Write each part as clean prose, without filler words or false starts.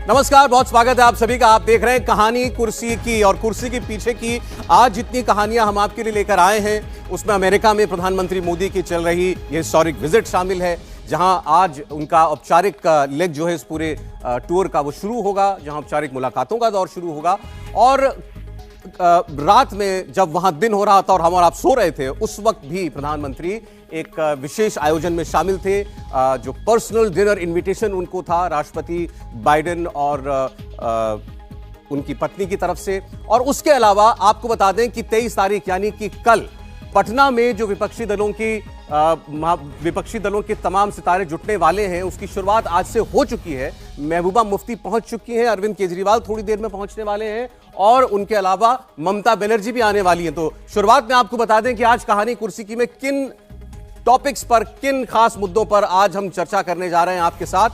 नमस्कार, बहुत स्वागत है आप सभी का। आप देख रहे हैं कहानी कुर्सी की, और कुर्सी के पीछे की आज जितनी कहानियां हम आपके लिए लेकर आए हैं उसमें अमेरिका में प्रधानमंत्री मोदी की चल रही ये हिस्टोरिक विजिट शामिल है, जहां आज उनका औपचारिक लेग जो है इस पूरे टूर का वो शुरू होगा, जहां औपचारिक मुलाकातों का दौर शुरू होगा। और रात में जब वहां दिन हो रहा था और हम और आप सो रहे थे, उस वक्त भी प्रधानमंत्री एक विशेष आयोजन में शामिल थे, जो पर्सनल डिनर इनविटेशन उनको था राष्ट्रपति बाइडेन और उनकी पत्नी की तरफ से। और उसके अलावा आपको बता दें कि 23 तारीख यानी कि कल पटना में जो विपक्षी दलों के तमाम सितारे जुटने वाले हैं, उसकी शुरुआत आज से हो चुकी है। महबूबा मुफ्ती पहुंच चुकी हैं, अरविंद केजरीवाल थोड़ी देर में पहुंचने वाले हैं, और उनके अलावा ममता बनर्जी भी आने वाली हैं। तो शुरुआत में आपको बता दें कि आज कहानी कुर्सी की में किन टॉपिक्स पर, किन खास मुद्दों पर आज हम चर्चा करने जा रहे हैं आपके साथ।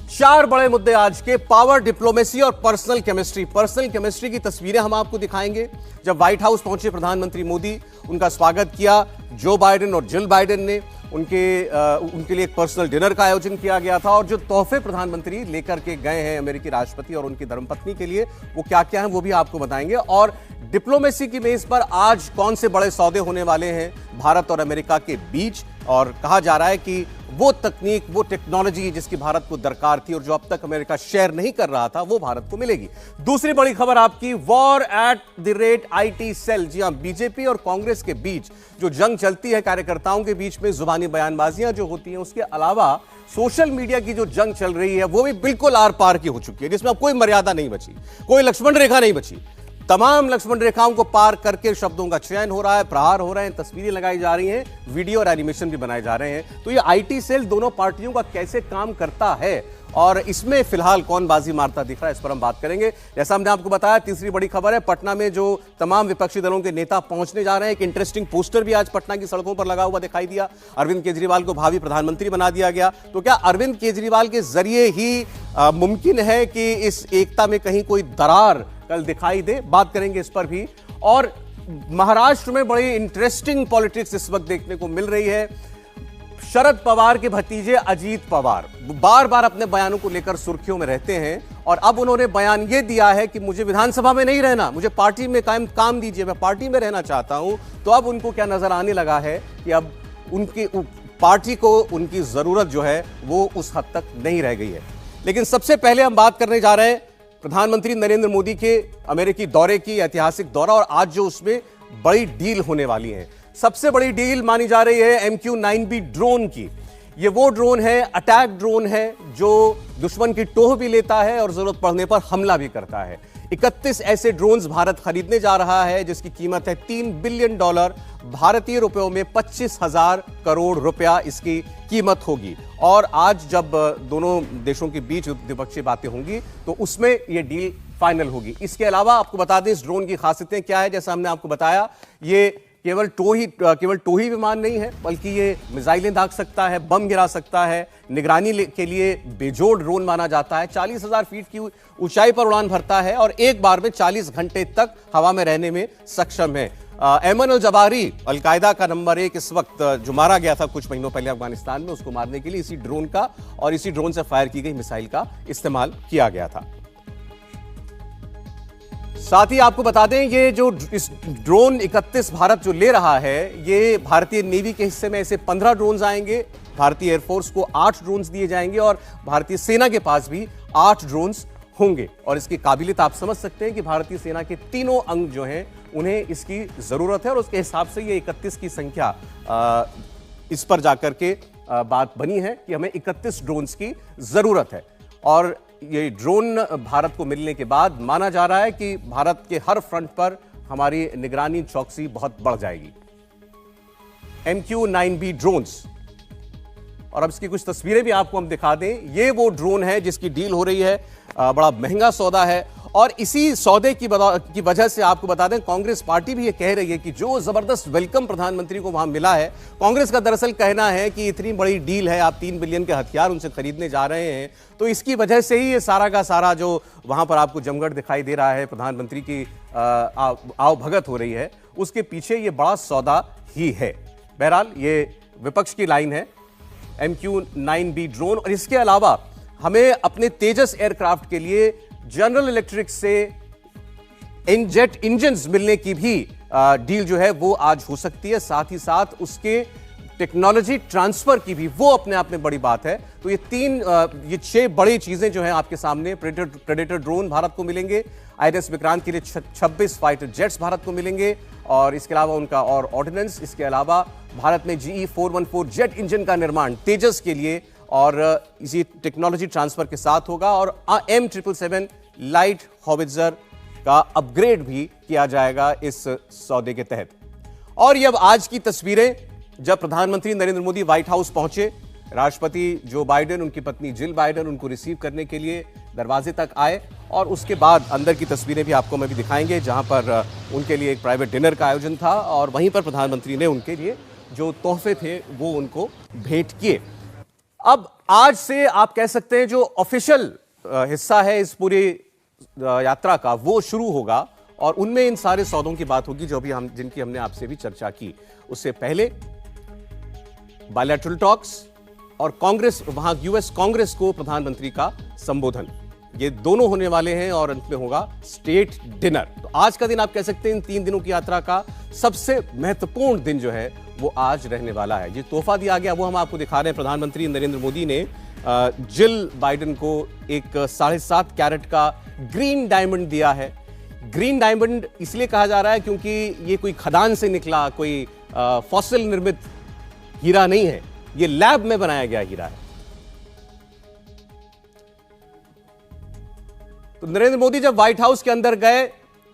4 बड़े मुद्दे आज के: पावर, डिप्लोमेसी और पर्सनल केमिस्ट्री। पर्सनल केमिस्ट्री की तस्वीरें हम आपको दिखाएंगे। जब व्हाइट हाउस पहुंचे प्रधानमंत्री मोदी, उनका स्वागत किया जो बाइडेन और जिल बाइडेन ने। उनके लिए एक पर्सनल डिनर का आयोजन किया गया था, और जो तोहफे प्रधानमंत्री लेकर के गए हैं अमेरिकी राष्ट्रपति और उनकी धर्मपत्नी के लिए, वो क्या क्या हैं वो भी आपको बताएंगे। और डिप्लोमेसी की मेज पर आज कौन से बड़े सौदे होने वाले हैं भारत और अमेरिका के बीच, और कहा जा रहा है कि वो तकनीक, वो टेक्नोलॉजी जिसकी भारत को दरकार थी और जो अब तक अमेरिका शेयर नहीं कर रहा था, वो भारत को मिलेगी। दूसरी बड़ी खबर आपकी, war at the rate IT cell. जी हां, बीजेपी और कांग्रेस के बीच जो जंग चलती है, कार्यकर्ताओं के बीच में जुबानी बयानबाजियां जो होती हैं, उसके अलावा सोशल मीडिया की जो जंग चल रही है वो भी बिल्कुल आर पार की हो चुकी है, जिसमें अब कोई मर्यादा नहीं बची, कोई लक्ष्मण रेखा नहीं बची। तमाम लक्ष्मण रेखाओं को पार करके शब्दों का चयन हो रहा है, प्रहार हो रहे हैं, तस्वीरें लगाई जा रही हैं, वीडियो और एनिमेशन भी बनाए जा रहे हैं। तो ये आईटी सेल दोनों पार्टियों का कैसे काम करता है और इसमें फिलहाल कौन बाजी मारता दिख रहा है, इस पर हम बात करेंगे। जैसा हमने आपको बताया, तीसरी बड़ी खबर है, पटना में जो तमाम विपक्षी दलों के नेता पहुंचने जा रहे हैं। एक इंटरेस्टिंग पोस्टर भी आज पटना की सड़कों पर लगा हुआ दिखाई दिया। अरविंद केजरीवाल को भावी प्रधानमंत्री बना दिया गया। तो क्या अरविंद केजरीवाल के जरिए ही मुमकिन है कि इस एकता में कहीं कोई दरार कल दिखाई दे? बात करेंगे इस पर भी। और महाराष्ट्र में बड़ी इंटरेस्टिंग पॉलिटिक्स इस वक्त देखने को मिल रही है। शरद पवार के भतीजे अजीत पवार बार बार अपने बयानों को लेकर सुर्खियों में रहते हैं, और अब उन्होंने बयान यह दिया है कि मुझे विधानसभा में नहीं रहना, मुझे पार्टी में काम दीजिए, मैं पार्टी में रहना चाहता हूं। तो अब उनको क्या नजर आने लगा है कि अब उनकी पार्टी को उनकी जरूरत जो है वो उस हद तक नहीं रह गई है। लेकिन सबसे पहले हम बात करने जा रहे हैं प्रधानमंत्री नरेंद्र मोदी के अमेरिकी दौरे की, ऐतिहासिक दौरा, और आज जो उसमें बड़ी डील होने वाली है। सबसे बड़ी डील मानी जा रही है MQ-9B ड्रोन की। ये वो ड्रोन है, अटैक ड्रोन है, जो दुश्मन की टोह भी लेता है और जरूरत पड़ने पर हमला भी करता है। 31 ऐसे ड्रोन्स भारत खरीदने जा रहा है, जिसकी कीमत है $3 बिलियन, भारतीय रुपयों में 25,000 करोड़ रुपया इसकी कीमत होगी। और आज जब दोनों देशों के बीच द्विपक्षीय बातें होंगी तो उसमें यह डील फाइनल होगी। इसके अलावा आपको बता दें इस ड्रोन की खासियतें क्या है। जैसा हमने आपको बताया, ये केवल टोही विमान नहीं है, बल्कि ये मिसाइलें दाग सकता है, बम गिरा सकता है, निगरानी के लिए बेजोड़ ड्रोन माना जाता है। 40,000 फीट की ऊंचाई पर उड़ान भरता है और एक बार में 40 घंटे तक हवा में रहने में सक्षम है। ऐमन अल जवाहिरी, अलकायदा का नंबर 1 इस वक्त, जो मारा गया था कुछ महीनों पहले अफगानिस्तान में, उसको मारने के लिए इसी ड्रोन का और इसी ड्रोन से फायर की गई मिसाइल का इस्तेमाल किया गया था। साथ ही आपको बता दें, ये जो इस ड्रोन 31 भारत जो ले रहा है, ये भारतीय नेवी के हिस्से में ऐसे 15 ड्रोन्स आएंगे, भारतीय एयरफोर्स को 8 ड्रोन्स दिए जाएंगे और भारतीय सेना के पास भी 8 ड्रोन्स होंगे। और इसकी काबिलियत आप समझ सकते हैं कि भारतीय सेना के तीनों अंग जो हैं उन्हें इसकी जरूरत है, और उसके हिसाब से ये 31 की संख्या इस पर जाकर के बात बनी है कि हमें 31 ड्रोन्स की जरूरत है। और ये ड्रोन भारत को मिलने के बाद माना जा रहा है कि भारत के हर फ्रंट पर हमारी निगरानी चौकसी बहुत बढ़ जाएगी। MQ-9B ड्रोन्स, और अब इसकी कुछ तस्वीरें भी आपको हम दिखा दें। ये वो ड्रोन है जिसकी डील हो रही है, बड़ा महंगा सौदा है, और इसी सौदे की वजह से आपको बता दें, कांग्रेस पार्टी भी ये कह रही है कि जो जबरदस्त वेलकम प्रधानमंत्री को वहां मिला है, कांग्रेस का दरअसल कहना है कि इतनी बड़ी डील है, आप 3 बिलियन के हथियार उनसे खरीदने जा रहे हैं, तो इसकी वजह से ही ये सारा का सारा जो वहां पर आपको जमघट दिखाई दे रहा है, प्रधानमंत्री की आवभगत हो रही है, उसके पीछे ये बड़ा सौदा ही है। बहरहाल ये विपक्ष की लाइन है, MQ-9B ड्रोन। और इसके अलावा हमें अपने तेजस एयरक्राफ्ट के लिए जनरल इलेक्ट्रिक से जेट इंजन्स मिलने की भी डील जो है वो आज हो सकती है। साथ ही साथ उसके टेक्नोलॉजी ट्रांसफर की भी, वो अपने आप में बड़ी बात है। तो ये 6 बड़ी चीजें जो हैं आपके सामने। प्रेडेटर ड्रोन भारत को मिलेंगे, आईएनएस विक्रांत के लिए 26 फाइटर जेट्स भारत को मिलेंगे, और इसके अलावा उनका और ऑर्डिनेंस। इसके अलावा भारत में GE 414 जेट इंजन का निर्माण तेजस के लिए और इसी टेक्नोलॉजी ट्रांसफर के साथ होगा, और M777 लाइट हॉविट्जर का अपग्रेड भी किया जाएगा इस सौदे के तहत। और ये अब आज की तस्वीरें, जब प्रधानमंत्री नरेंद्र मोदी व्हाइट हाउस पहुंचे, राष्ट्रपति जो बाइडेन, उनकी पत्नी जिल बाइडेन उनको रिसीव करने के लिए दरवाजे तक आए, और उसके बाद अंदर की तस्वीरें भी आपको मैं भी दिखाएंगे, जहां पर उनके लिए एक प्राइवेट डिनर का आयोजन था, और वहीं पर प्रधानमंत्री ने उनके लिए जो तोहफे थे वो उनको भेंट किए। अब आज से आप कह सकते हैं जो ऑफिशियल हिस्सा है इस पूरी यात्रा का वो शुरू होगा, और उनमें इन सारे सौदों की बात होगी जो भी जिनकी हमने आपसे भी चर्चा की। उससे पहले बायलैटरल टॉक्स और कांग्रेस, वहां यूएस कांग्रेस को प्रधानमंत्री का संबोधन, ये दोनों होने वाले हैं, और अंत में होगा स्टेट डिनर। तो आज का दिन आप कह सकते हैं इन 3 दिनों की यात्रा का सबसे महत्वपूर्ण दिन जो है वो आज रहने वाला है। ये तोहफा दिया गया वो हम आपको दिखा रहे हैं। प्रधानमंत्री नरेंद्र मोदी ने जिल बाइडेन को एक 7.5 कैरेट का ग्रीन डायमंड दिया है। ग्रीन डायमंड इसलिए कहा जा रहा है क्योंकि ये कोई खदान से निकला, कोई फॉसिल निर्मित हीरा नहीं है, ये लैब में बनाया गया हीरा है। तो नरेंद्र मोदी जब व्हाइट हाउस के अंदर गए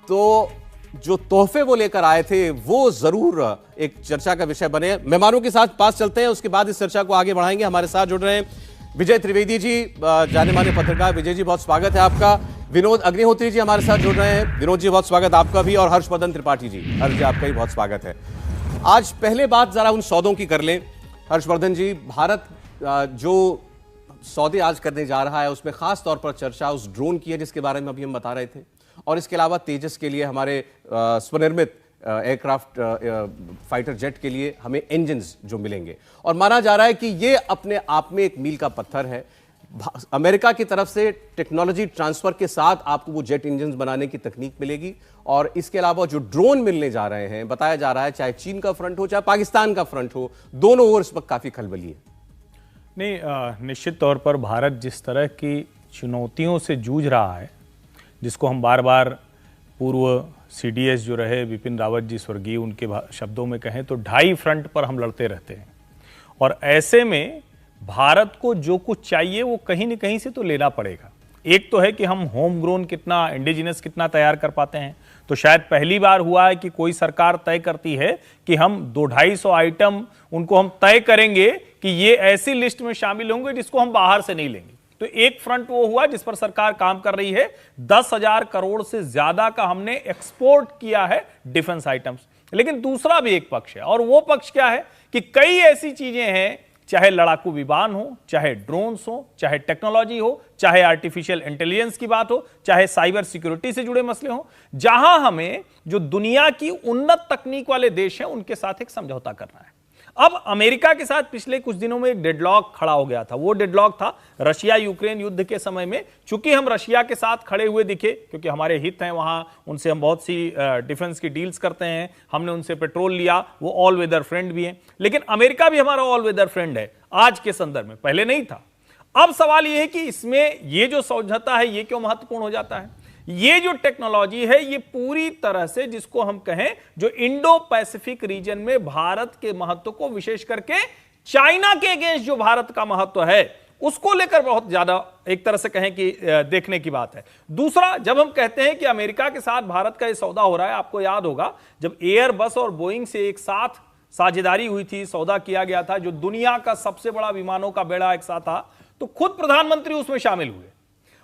तो जो तोहफे वो लेकर आए थे वो जरूर एक चर्चा का विषय बने। मेहमानों के साथ पास चलते हैं, उसके बाद इस चर्चा को आगे बढ़ाएंगे। हमारे साथ जुड़ रहे हैं विजय त्रिवेदी जी, जाने माने पत्रकार। विजय जी बहुत स्वागत है आपका। विनोद अग्निहोत्री जी हमारे साथ जुड़ रहे हैं। विनोद जी बहुत स्वागत आपका भी, और हर्षवर्धन त्रिपाठी जी, हर्ष जी आपका भी बहुत स्वागत है। आज पहले बात जरा उन सौदों की कर लें। हर्षवर्धन जी, भारत जो सौदे आज करने जा रहा है उसमें खास तौर पर चर्चा उस ड्रोन की है जिसके बारे में अभी हम बता रहे थे, और इसके अलावा तेजस के लिए हमारे स्वनिर्मित एयरक्राफ्ट फाइटर जेट के लिए हमें इंजन्स जो मिलेंगे, और माना जा रहा है कि ये अपने आप में एक मील का पत्थर है। अमेरिका की तरफ से टेक्नोलॉजी ट्रांसफर के साथ आपको वो जेट इंजन्स बनाने की तकनीक मिलेगी, और इसके अलावा जो ड्रोन मिलने जा रहे हैं, बताया जा रहा है चाहे चीन का फ्रंट हो चाहे पाकिस्तान का फ्रंट हो, दोनों ओर इस वक्त काफी खलबली है। नहीं, निश्चित तौर पर भारत जिस तरह की चुनौतियों से जूझ रहा है, जिसको हम बार बार पूर्व CDS जो रहे बिपिन रावत जी स्वर्गीय, उनके शब्दों में कहें तो 2.5 फ्रंट पर हम लड़ते रहते हैं, और ऐसे में भारत को जो कुछ चाहिए वो कहीं न कहीं से तो लेना पड़ेगा। एक तो है कि हम होम ग्रोन कितना, इंडिजिनस कितना तैयार कर पाते हैं। तो शायद पहली बार हुआ है कि कोई सरकार तय करती है कि हम 200-250 आइटम उनको हम तय करेंगे कि ये ऐसी लिस्ट में शामिल होंगे जिसको हम बाहर से नहीं लेंगे। तो एक फ्रंट वो हुआ जिस पर सरकार काम कर रही है। 10,000 करोड़ से ज्यादा का हमने एक्सपोर्ट किया है डिफेंस आइटम्स। लेकिन दूसरा भी एक पक्ष है, और वो पक्ष क्या है कि कई ऐसी चीजें हैं, चाहे लड़ाकू विमान हो, चाहे ड्रोन्स हो, चाहे टेक्नोलॉजी हो, चाहे आर्टिफिशियल इंटेलिजेंस की बात हो, चाहे साइबर सिक्योरिटी से जुड़े मसले हो, जहां हमें जो दुनिया की उन्नत तकनीक वाले देश हैं उनके साथ एक समझौता करना है। अब अमेरिका के साथ पिछले कुछ दिनों में एक डेडलॉक खड़ा हो गया था। वो डेडलॉक था रशिया यूक्रेन युद्ध के समय में। चूंकि हम रशिया के साथ खड़े हुए दिखे, क्योंकि हमारे हित हैं वहां, उनसे हम बहुत सी डिफेंस की डील्स करते हैं, हमने उनसे पेट्रोल लिया, वो ऑल वेदर फ्रेंड भी हैं। लेकिन अमेरिका भी हमारा ऑल वेदर फ्रेंड है आज के संदर्भ में, पहले नहीं था। अब सवाल यह है कि इसमें ये जो समझौता है ये क्यों महत्वपूर्ण हो जाता है। ये जो टेक्नोलॉजी है ये पूरी तरह से, जिसको हम कहें, जो इंडो पैसिफिक रीजन में भारत के महत्व को, विशेष करके चाइना के अगेंस्ट जो भारत का महत्व है उसको लेकर बहुत ज्यादा एक तरह से कहें कि देखने की बात है। दूसरा, जब हम कहते हैं कि अमेरिका के साथ भारत का यह सौदा हो रहा है, आपको याद होगा जब एयरबस और बोइंग से एक साथ साझेदारी हुई थी, सौदा किया गया था, जो दुनिया का सबसे बड़ा विमानों का बेड़ा एक साथ था, तो खुद प्रधानमंत्री उसमें शामिल हुए।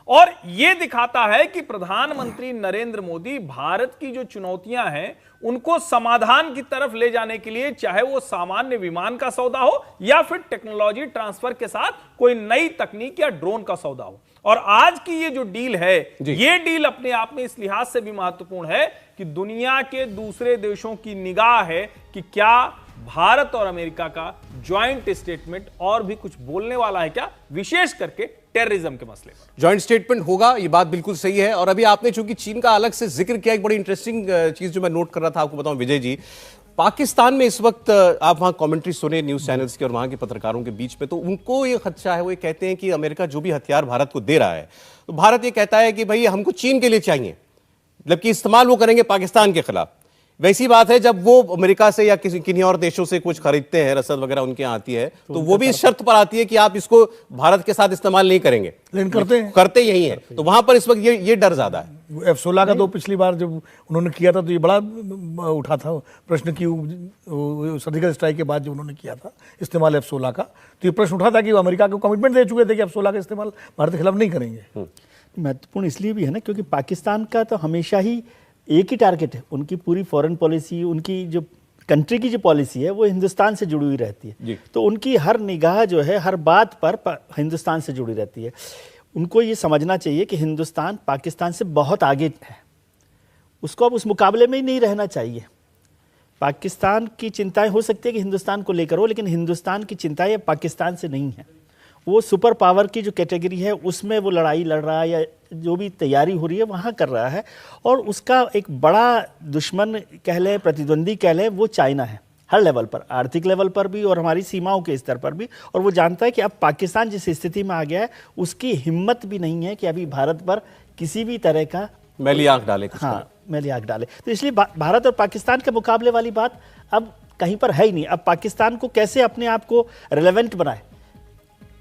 और यह दिखाता है कि प्रधानमंत्री नरेंद्र मोदी भारत की जो चुनौतियां हैं उनको समाधान की तरफ ले जाने के लिए, चाहे वो सामान्य विमान का सौदा हो या फिर टेक्नोलॉजी ट्रांसफर के साथ कोई नई तकनीक या ड्रोन का सौदा हो। और आज की ये जो डील है, ये डील अपने आप में इस लिहाज से भी महत्वपूर्ण है कि दुनिया के दूसरे देशों की निगाह है कि क्या भारत और अमेरिका का ज्वाइंट स्टेटमेंट और भी कुछ बोलने वाला है क्या, विशेष करके टेररिज्म के मसले पर। जॉइंट स्टेटमेंट होगा, ये बात बिल्कुल सही है। और अभी आपने चूंकि चीन का अलग से जिक्र किया, एक बड़ी इंटरेस्टिंग चीज जो मैं नोट कर रहा था, आपको बताऊं विजय जी, पाकिस्तान में इस वक्त आप वहां कमेंट्री सुने न्यूज चैनल्स के और वहां के पत्रकारों के बीच में, तो उनको ये खदशा है, वो ये कहते हैं कि अमेरिका जो भी हथियार भारत को दे रहा है, तो भारत ये कहता है कि भाई हमको चीन के लिए चाहिए, मतलब कि इस्तेमाल वो करेंगे पाकिस्तान के खिलाफ। वैसी बात है जब वो अमेरिका से या किन्हीं और देशों से कुछ खरीदते हैं, रसद वगैरह उनके यहाँ आती है, तो वो भी इस शर्त पर आती है कि आप इसको भारत के साथ इस्तेमाल नहीं करेंगे, लेकिन करते यही है। तो वहां पर इस वक्त ये डर ज्यादा है। F-16 का तो पिछली बार जब उन्होंने किया था तो ये बड़ा उठा था प्रश्न की, सर्जिकल स्ट्राइक के बाद जो उन्होंने किया था इस्तेमाल F-16 का, तो ये प्रश्न उठा था कि वो अमेरिका को कमिटमेंट दे चुके थे कि F-16 का इस्तेमाल भारत के खिलाफ नहीं करेंगे। महत्वपूर्ण इसलिए भी है ना क्योंकि पाकिस्तान का तो हमेशा ही एक ही टारगेट है, उनकी पूरी फॉरेन पॉलिसी, उनकी जो कंट्री की जो पॉलिसी है वो हिंदुस्तान से जुड़ी हुई रहती है। तो उनकी हर निगाह जो है हर बात पर हिंदुस्तान से जुड़ी रहती है। उनको ये समझना चाहिए कि हिंदुस्तान पाकिस्तान से बहुत आगे है, उसको अब उस मुकाबले में ही नहीं रहना चाहिए। पाकिस्तान की चिंताएं हो सकती है कि हिंदुस्तान को लेकर हो, लेकिन हिंदुस्तान की चिंताएं पाकिस्तान से नहीं है। वो सुपर पावर की जो कैटेगरी है उसमें वो लड़ाई लड़ रहा है या जो भी तैयारी हो रही है वहाँ कर रहा है, और उसका एक बड़ा दुश्मन कह लें, प्रतिद्वंदी कह लें, वो चाइना है, हर लेवल पर, आर्थिक लेवल पर भी और हमारी सीमाओं के स्तर पर भी। और वो जानता है कि अब पाकिस्तान जिस स्थिति में आ गया है उसकी हिम्मत भी नहीं है कि अभी भारत पर किसी भी तरह का मैली आंख डाले। हाँ, मैली आंख डाले। तो इसलिए भारत और पाकिस्तान के मुकाबले वाली बात अब कहीं पर है ही नहीं। अब पाकिस्तान को कैसे अपने आप को रेलेवेंट बनाए,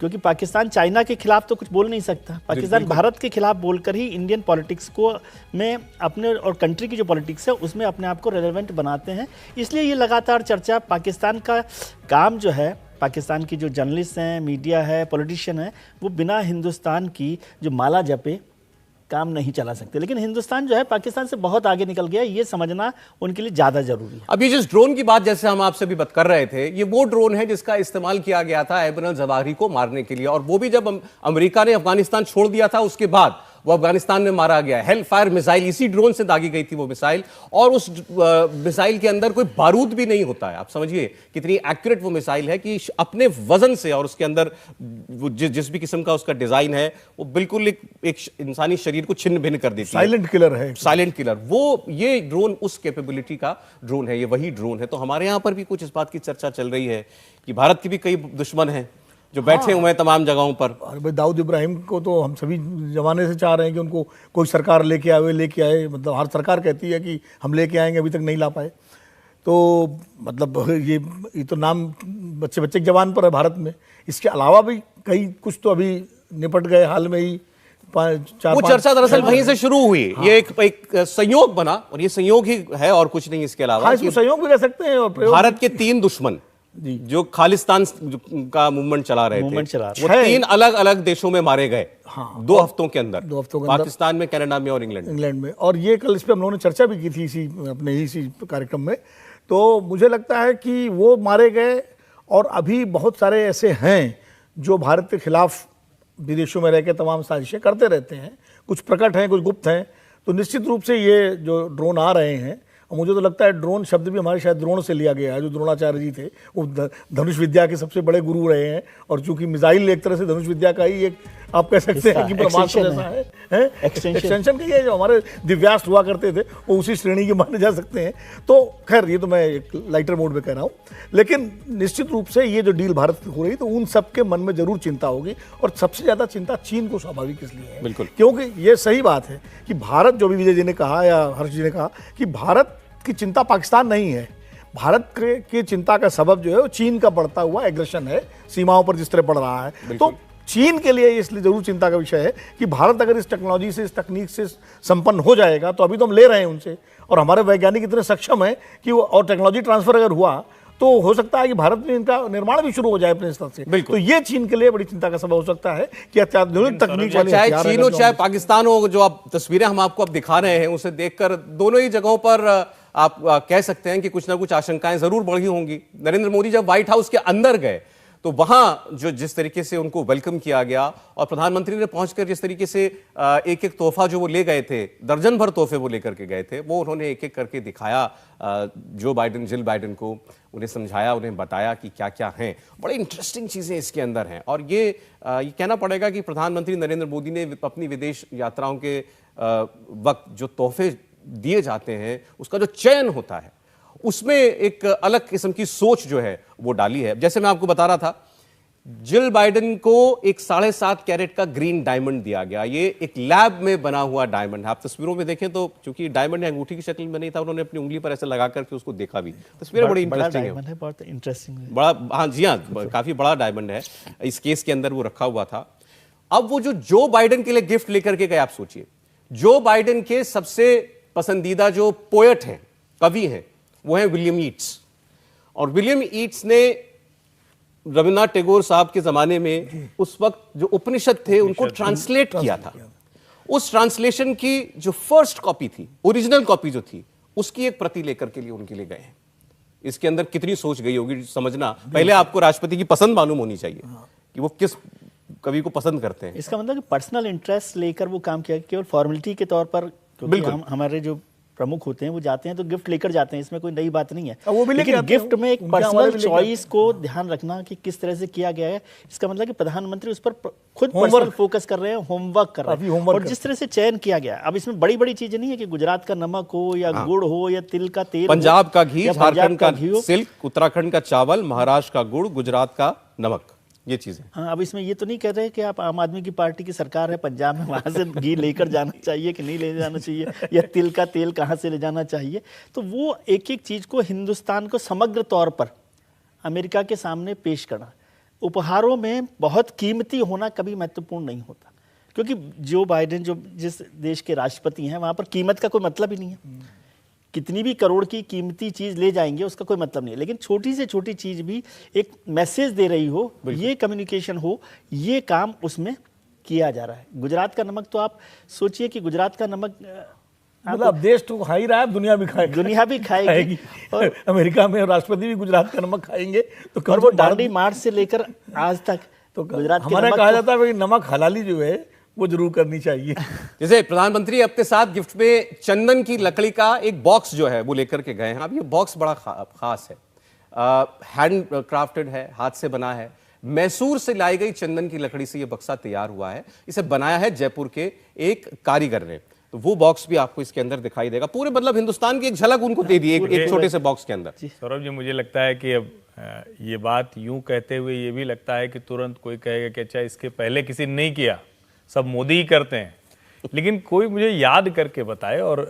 क्योंकि पाकिस्तान चाइना के खिलाफ तो कुछ बोल नहीं सकता, पाकिस्तान भारत के खिलाफ बोलकर ही इंडियन पॉलिटिक्स को में अपने और कंट्री की जो पॉलिटिक्स है उसमें अपने आप को रेलेवेंट बनाते हैं। इसलिए ये लगातार चर्चा, पाकिस्तान का काम जो है, पाकिस्तान की जो जर्नलिस्ट हैं, मीडिया है, पॉलिटिशियन है, वो बिना हिंदुस्तान की जो माला जपे काम नहीं चला सकते। लेकिन हिंदुस्तान जो है पाकिस्तान से बहुत आगे निकल गया, ये समझना उनके लिए ज्यादा जरूरी है। अब ये जिस ड्रोन की बात जैसे हम आपसे भी बात कर रहे थे, ये वो ड्रोन है जिसका इस्तेमाल किया गया था ऐबन अल जवाहिरी को मारने के लिए, और वो भी जब अमेरिका ने अफगानिस्तान छोड़ दिया था उसके बाद वो अफगानिस्तान में मारा गया। हेल फायर मिसाइल इसी ड्रोन से दागी गई थी वो मिसाइल, और उस मिसाइल के अंदर कोई बारूद भी नहीं होता है। आप समझिए कितनी एक्यूरेट वो मिसाइल है कि अपने वजन से, और उसके अंदर जिस भी किस्म का उसका डिजाइन है वो बिल्कुल एक इंसानी शरीर को छिन्न भिन्न कर देती है। साइलेंट किलर है, साइलेंट किलर। वो ये ड्रोन उस कैपेबिलिटी का ड्रोन है, ये वही ड्रोन है। तो हमारे यहां पर भी कुछ इस बात की चर्चा चल रही है कि भारत के भी कई दुश्मन हैं जो बैठे हुए हैं तमाम जगहों पर। भाई दाऊद इब्राहिम को तो हम सभी जमाने से चाह रहे हैं कि उनको कोई सरकार लेके आए, मतलब हर सरकार कहती है कि हम लेके आएंगे, अभी तक नहीं ला पाए। तो मतलब ये तो नाम बच्चे की जबान पर है भारत में। इसके अलावा भी कई कुछ तो अभी निपट गए हाल में ही। वो चर्चा दरअसल वहीं से शुरू हुई। हाँ। ये एक संयोग बना, और ये संयोग ही है और कुछ नहीं इसके अलावा। हाँ, इसको संयोग भी कह सकते हैं। और भारत के 3 दुश्मन जो खालिस्तान का मूवमेंट चला रहे थे, वो 3 अलग अलग देशों में मारे गए। हाँ, 2 हफ्तों के अंदर, पाकिस्तान में, कनाडा में और इंग्लैंड में। और ये कल इस पे हम लोगों ने चर्चा भी की थी इसी कार्यक्रम में। तो मुझे लगता है कि वो मारे गए, और अभी बहुत सारे ऐसे हैं जो भारत के खिलाफ विदेशों में रह के तमाम साजिशें करते रहते हैं। कुछ प्रकट हैं, कुछ गुप्त हैं। तो निश्चित रूप से ये जो ड्रोन आ रहे हैं, और मुझे तो लगता है ड्रोन शब्द भी हमारे शायद द्रोण से लिया गया है। जो द्रोणाचार्य जी थे वो धनुष विद्या के सबसे बड़े गुरु रहे हैं, और चूंकि मिसाइल एक तरह से धनुष विद्या का ही एक आप कह सकते हैं कि परमात्मा जैसा है, एक्सटेंशन का ये जो हमारे दिव्यास्त्र हुआ करते थे वो उसी श्रेणी के माने जा सकते हैं। तो खैर ये तो मैं एक लाइटर मोड में कह रहा हूँ, लेकिन निश्चित रूप से ये जो डील भारत की हो रही तो उन सबके मन में जरूर चिंता होगी, और सबसे ज्यादा चिंता चीन को स्वाभाविक इसलिए है। बिल्कुल, क्योंकि ये सही बात है कि भारत, जो भी विजय जी ने कहा या हर्ष जी ने कहा, कि भारत की चिंता पाकिस्तान नहीं है। भारत की चिंता का सबब जो है वो चीन का बढ़ता हुआ एग्रेशन है, सीमाओं पर जिस तरह बढ़ रहा है। तो चीन के लिए इसलिए जरूर चिंता का विषय है कि भारत अगर इस टेक्नोलॉजी से, इस तकनीक से संपन्न हो जाएगा, तो अभी तो हम ले रहे हैं उनसे, और हमारे वैज्ञानिक इतने सक्षम हैं कि वो, और टेक्नोलॉजी ट्रांसफर अगर हुआ तो हो सकता है कि भारत में इनका निर्माण भी शुरू हो जाए अपने स्तर से। तो ये चीन के लिए बड़ी चिंता का सबब हो सकता है कि अत्याधुनिक तकनीक वाले, चाहे चीन हो चाहे पाकिस्तान हो, जो आप तस्वीरें हम आपको अब दिखा रहे हैं उसे देखकर दोनों ही जगहों पर आप कह सकते हैं कि कुछ ना कुछ आशंकाएं जरूर बढ़ी होंगी। नरेंद्र मोदी जब व्हाइट हाउस के अंदर गए तो वहां जो जिस तरीके से उनको वेलकम किया गया और प्रधानमंत्री ने पहुंचकर जिस तरीके से एक एक तोहफा जो वो ले गए थे, दर्जन भर तोहफे वो लेकर के गए थे, वो उन्होंने एक एक करके दिखाया जो बाइडेन, जिल बाइडेन को, उन्हें समझाया, उन्हें बताया कि क्या क्या हैं। बड़ी इंटरेस्टिंग चीजें इसके अंदर हैं और ये कहना पड़ेगा कि प्रधानमंत्री नरेंद्र मोदी ने अपनी विदेश यात्राओं के वक्त जो तोहफे दिए जाते हैं उसका जो चयन होता है उसमें एक अलग किस्म की सोच जो है वो डाली है। जैसे मैं आपको बता रहा था, जिल बाइडेन को एक 7.5 कैरेट का ग्रीन डायमंड दिया गया। ये एक लैब में बना हुआ डायमंड है। आप तस्वीरों में देखें तो चूंकि डायमंड अंगूठी की शक्ल में नहीं था, उन्होंने अपनी उंगली पर ऐसे लगा करके उसको देखा भी। तस्वीरें बड़ी इंटरेस्टिंग है, बहुत इंटरेस्टिंग, बड़ा, हाँ जी हाँ, काफी बड़ा डायमंड है। इस केस के अंदर वो रखा हुआ था। अब वो जो बाइडेन के लिए गिफ्ट लेकर के गए, आप सोचिए, जो बाइडेन के सबसे पसंदीदा जो पोएट हैं, कवि हैं, वो है विलियम ईट्स। और विलियम ईट्स ने रविन्द्रनाथ टैगोर साहब के जमाने में उस वक्त जो उपनिषद थे उनको ट्रांसलेट किया था। उस ट्रांसलेशन की जो फर्स्ट कॉपी थी, ओरिजिनल कॉपी जो थी, उसकी एक प्रति लेकर के लिए उनके लिए गए हैं। इसके अंदर कितनी सोच गई होगी समझना। पहले आपको राष्ट्रपति की पसंद मालूम होनी चाहिए कि वो किस कवि को पसंद करते हैं। इसका मतलब कि पर्सनल इंटरेस्ट लेकर वो काम किया, केवल फॉर्मेलिटी के तौर पर, क्योंकि हमारे जो प्रमुख होते हैं वो जाते हैं तो गिफ्ट लेकर जाते हैं, इसमें कोई नई बात नहीं है। वो भी लेकिन गिफ्ट में एक पर्सनल चॉइस को ध्यान रखना कि किस तरह से किया गया है, इसका मतलब कि प्रधानमंत्री उस पर खुद पर्सनल फोकस कर रहे हैं, होमवर्क कर रहे हैं। और जिस तरह से चयन किया गया, अब इसमें बड़ी बड़ी चीजें नहीं है कि गुजरात का नमक हो या गुड़ हो या तिल का तेल, पंजाब का घी, झारखंड का सिल्क, उत्तराखंड का चावल, महाराष्ट्र का गुड़, गुजरात का नमक, ये चीजें। हाँ, अब इसमें ये तो नहीं कह रहे कि आप आम आदमी की पार्टी की सरकार है पंजाब में, वहां से घी लेकर जाना चाहिए कि नहीं ले जाना चाहिए, या तिल का तेल कहाँ से ले जाना चाहिए। तो वो एक एक चीज को, हिंदुस्तान को समग्र तौर पर अमेरिका के सामने पेश करना, उपहारों में बहुत कीमती होना कभी महत्वपूर्ण नहीं होता, क्योंकि जो बाइडेन जो जिस देश के राष्ट्रपति हैं वहां पर कीमत का कोई मतलब ही नहीं है। कितनी भी करोड़ की कीमती चीज ले जाएंगे उसका कोई मतलब नहीं है, लेकिन छोटी से छोटी चीज भी एक मैसेज दे रही हो, ये कम्युनिकेशन हो, ये काम उसमें किया जा रहा है। गुजरात का नमक तो आप सोचिए कि गुजरात का नमक, मतलब देश तो खा ही रहा है, दुनिया भी खाएगी, दुनिया भी खाएगी। और अमेरिका में राष्ट्रपति भी गुजरात का नमक खाएंगे। तो और वो दांडी मार्च से लेकर आज तक तो गुजरात हमारा कहा जाता है नमक हलाली जो है वो जरूर करनी चाहिए। जैसे प्रधानमंत्री अपने साथ गिफ्ट में चंदन की लकड़ी का एक बॉक्स जो है वो लेकर के गए हैं। अब ये बॉक्स बड़ा खास है, हैंड क्राफ्टेड है, हाथ से बना है। मैसूर से लाई गई चंदन की लकड़ी से ये बक्सा तैयार हुआ है। इसे बनाया है जयपुर के एक कारीगर ने। तो वो बॉक्स भी आपको इसके अंदर दिखाई देगा। पूरे मतलब हिंदुस्तान की एक झलक उनको दे दी एक छोटे से बॉक्स के अंदर। सौरभ जी, मुझे लगता है कि अब ये बात यूं कहते हुए ये भी लगता है कि तुरंत कोई कहेगा कि अच्छा इसके पहले किसी ने नहीं किया, सब मोदी ही करते हैं। लेकिन कोई मुझे याद करके बताए। और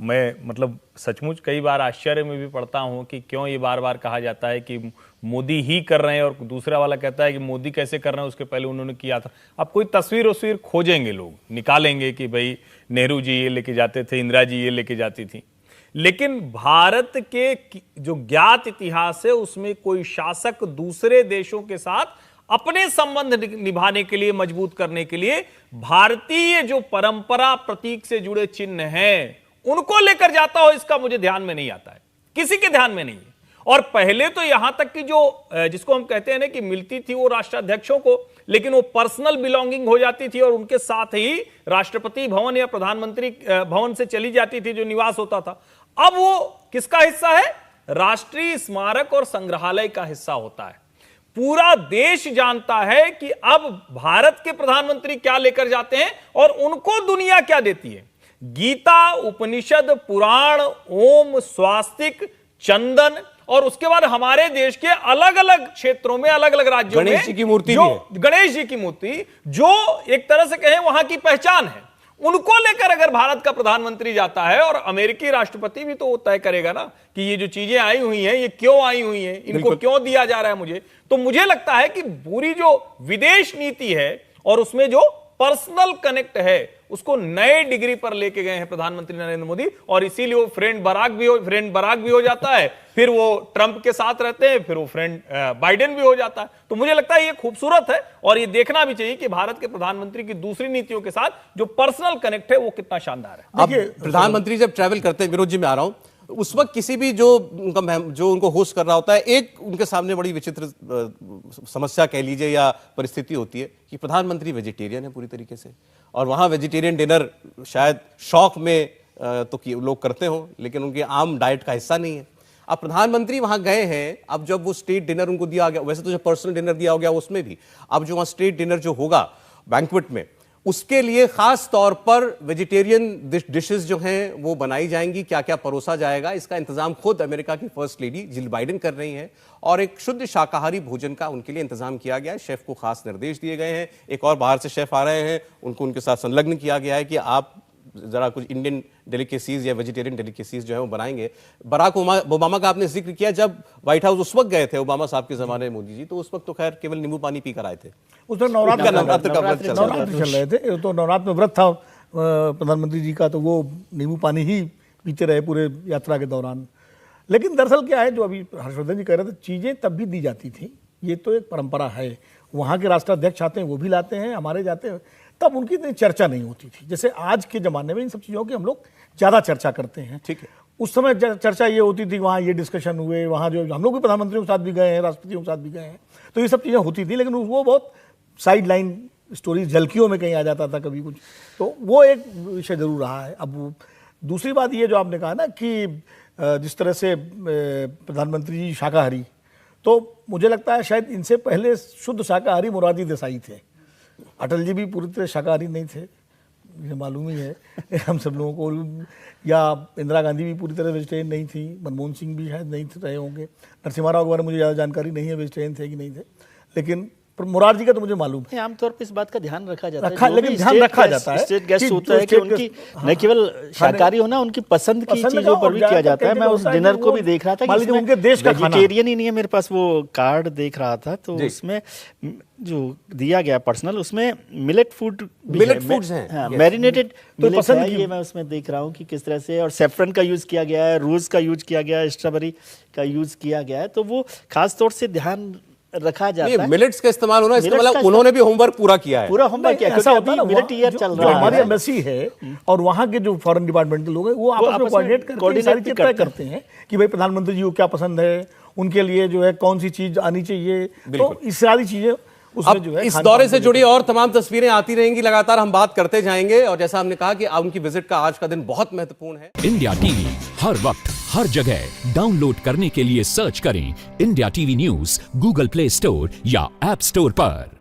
मैं मतलब सचमुच कई बार आश्चर्य में भी पड़ता हूं कि क्यों ये बार बार कहा जाता है कि मोदी ही कर रहे हैं, और दूसरा वाला कहता है कि मोदी कैसे कर रहे हैं, उसके पहले उन्होंने किया था। अब कोई तस्वीर खोजेंगे, लोग निकालेंगे कि भाई नेहरू जी ये लेके जाते थे, इंदिरा जी ये लेके जाती थी। लेकिन भारत के जो ज्ञात इतिहास है उसमें कोई शासक दूसरे देशों के साथ अपने संबंध निभाने के लिए, मजबूत करने के लिए भारतीय जो परंपरा प्रतीक से जुड़े चिन्ह हैं उनको लेकर जाता हो, इसका मुझे ध्यान में नहीं आता है, किसी के ध्यान में नहीं है। और पहले तो यहां तक कि जो जिसको हम कहते हैं ना कि मिलती थी वो राष्ट्राध्यक्षों को, लेकिन वो पर्सनल बिलोंगिंग हो जाती थी और उनके साथ ही राष्ट्रपति भवन या प्रधानमंत्री भवन से चली जाती थी जो निवास होता था। अब वो किसका हिस्सा है? राष्ट्रीय स्मारक और संग्रहालय का हिस्सा होता है। पूरा देश जानता है कि अब भारत के प्रधानमंत्री क्या लेकर जाते हैं और उनको दुनिया क्या देती है। गीता, उपनिषद, पुराण, ओम, स्वास्तिक, चंदन, और उसके बाद हमारे देश के अलग अलग क्षेत्रों में, अलग अलग राज्यों में गणेश जी की मूर्ति भी है। गणेश जी की मूर्ति जो एक तरह से कहें वहां की पहचान है, उनको लेकर अगर भारत का प्रधानमंत्री जाता है, और अमेरिकी राष्ट्रपति भी तो तय करेगा ना कि ये जो चीजें आई हुई हैं ये क्यों आई हुई हैं, इनको क्यों दिया जा रहा है मुझे। तो मुझे लगता है कि पूरी जो विदेश नीति है और उसमें जो पर्सनल कनेक्ट है उसको नए डिग्री पर लेके गए हैं प्रधानमंत्री नरेंद्र मोदी। और इसीलिए वो फ्रेंड बराक भी हो जाता है, फिर वो ट्रंप के साथ रहते हैं, फिर वो फ्रेंड बाइडेन भी हो जाता है। तो मुझे लगता है ये खूबसूरत है और ये देखना भी चाहिए कि भारत के प्रधानमंत्री की दूसरी नीतियों के साथ जो पर्सनल कनेक्ट है वो कितना शानदार है। अब प्रधानमंत्री जब ट्रैवल करते हैं, विनोद जी मैं आ रहा हूं, उस वक्त किसी भी जो उनको होस्ट कर रहा होता है, एक उनके सामने बड़ी विचित्र समस्या कह लीजिए या परिस्थिति होती है कि प्रधानमंत्री वेजिटेरियन है पूरी तरीके से, और वहां वेजिटेरियन डिनर शायद शौक में तो लोग करते हो, लेकिन उनके आम डाइट का हिस्सा नहीं है। अब प्रधानमंत्री वहां गए हैं, अब जब वो स्टेट डिनर उनको दिया गया, वैसे तो जो पर्सनल डिनर दिया हो गया उसमें भी, अब जो वहां स्टेट डिनर जो होगा बैंक्वेट में, उसके लिए खास तौर पर वेजिटेरियन डिशेस जो हैं वो बनाई जाएंगी। क्या क्या परोसा जाएगा, इसका इंतजाम खुद अमेरिका की फर्स्ट लेडी जिल बाइडेन कर रही हैं, और एक शुद्ध शाकाहारी भोजन का उनके लिए इंतजाम किया गया है। शेफ को खास निर्देश दिए गए हैं, एक और बाहर से शेफ आ रहे हैं, उनको उनके साथ संलग्न किया गया है कि आप जरा कुछ इंडियन डेलिकेसीज या वेजिटेरियन डेलिकेसीज जो है वो बनाएंगे। बराक ओबामा का आपने जिक्र किया, जब व्हाइट हाउस उस वक्त गए थे ओबामा साहब के जमाने में मोदी जी, तो उस वक्त तो खैर केवल नींबू पानी पी कर आए थे। उस वक्त नवरात्र का व्रत चल रहा था। चल रहे थे, तो नवरात्र में व्रत था प्रधानमंत्री जी का, तो वो नींबू पानी ही पीते रहे पूरे यात्रा के दौरान। लेकिन दरअसल क्या है, जो अभी हर्षवर्धन जी कह रहे थे, चीज़ें तब भी दी जाती थी, ये तो एक परंपरा है। वहाँ के राष्ट्राध्यक्ष आते हैं, वो भी लाते हैं, हमारे जाते हैं, तब उनकी इतनी चर्चा नहीं होती थी। जैसे आज के ज़माने में इन सब चीज़ों की हम लोग ज़्यादा चर्चा करते हैं। ठीक है। उस समय चर्चा ये होती थी, वहाँ ये डिस्कशन हुए, वहाँ जो हम लोग भी प्रधानमंत्रियों के साथ भी गए हैं, राष्ट्रपतियों के साथ भी गए हैं, तो ये सब चीज़ें होती थी, लेकिन वो बहुत साइड लाइन स्टोरीज, झलकियों में कहीं आ जाता था कभी कुछ, तो वो एक विषय जरूर रहा है। अब दूसरी बात ये जो आपने कहा ना कि जिस तरह से प्रधानमंत्री जी शाकाहारी, तो मुझे लगता है शायद इनसे पहले शुद्ध शाकाहारी मोरारजी देसाई थे। अटल जी भी पूरी तरह शाकाहारी नहीं थे, ये मालूम ही है हम सब लोगों को, या इंदिरा गांधी भी पूरी तरह वेजिटेरियन नहीं थी, मनमोहन सिंह भी शायद नहीं रहे होंगे, नरसिम्हा राव के बारे में मुझे ज़्यादा जानकारी नहीं है वेजिटेरियन थे कि नहीं थे, लेकिन मोरारजी का तो मुझे मालूम है। आमतौर पर इस बात का ध्यान रखा जाता है, लेकिन ध्यान रखा जाता है, स्टेट गेस्ट होता है कि उनकी न केवल शाकाहारी होना, उनकी पसंद की चीजों पर भी किया जाता है। मैं उस डिनर को भी देख रहा था कि उनके देश का वेजिटेरियन ही नहीं है, मेरे पास वो कार्ड देख रहा था, तो उसमें जो दिया गया पर्सनल, उसमें मिलेट फूड्स हैं, मैरिनेटेड तो पसंद ये मैं उसमें देख रहा हूँ कि किस तरह से, और सेफ्रन का यूज किया गया है, रोज का यूज किया गया है, स्ट्रॉबेरी का यूज किया गया है, तो वो खास तौर से ध्यान रखा जाता है। मिलेट्स का इस्तेमाल होना, इसका मतलब उन्होंने भी होमवर्क पूरा किया है, पूरा होमवर्क किया, ऐसा होता है ना, मिलिट ईयर चल रहा है, हमारी एम्बेसी है और वहाँ के जो फॉरेन डिपार्टमेंट के लोग हैं वो आपस में कोऑर्डिनेट करके सारी चीज़ तय करते हैं कि भाई प्रधानमंत्री जी को क्या पसंद है, उनके लिए जो है कौन सी चीज आनी चाहिए, तो इस सारी चीजें उसमें जो है। इस दौरे से जुड़ी और तमाम तस्वीरें आती रहेंगी, लगातार हम बात करते जाएंगे, और जैसा हमने कहा कि उनकी विजिट का आज का दिन बहुत महत्वपूर्ण है। इंडिया टीवी हर वक्त हर जगह डाउनलोड करने के लिए सर्च करें India TV news Google play store या ऐप स्टोर पर।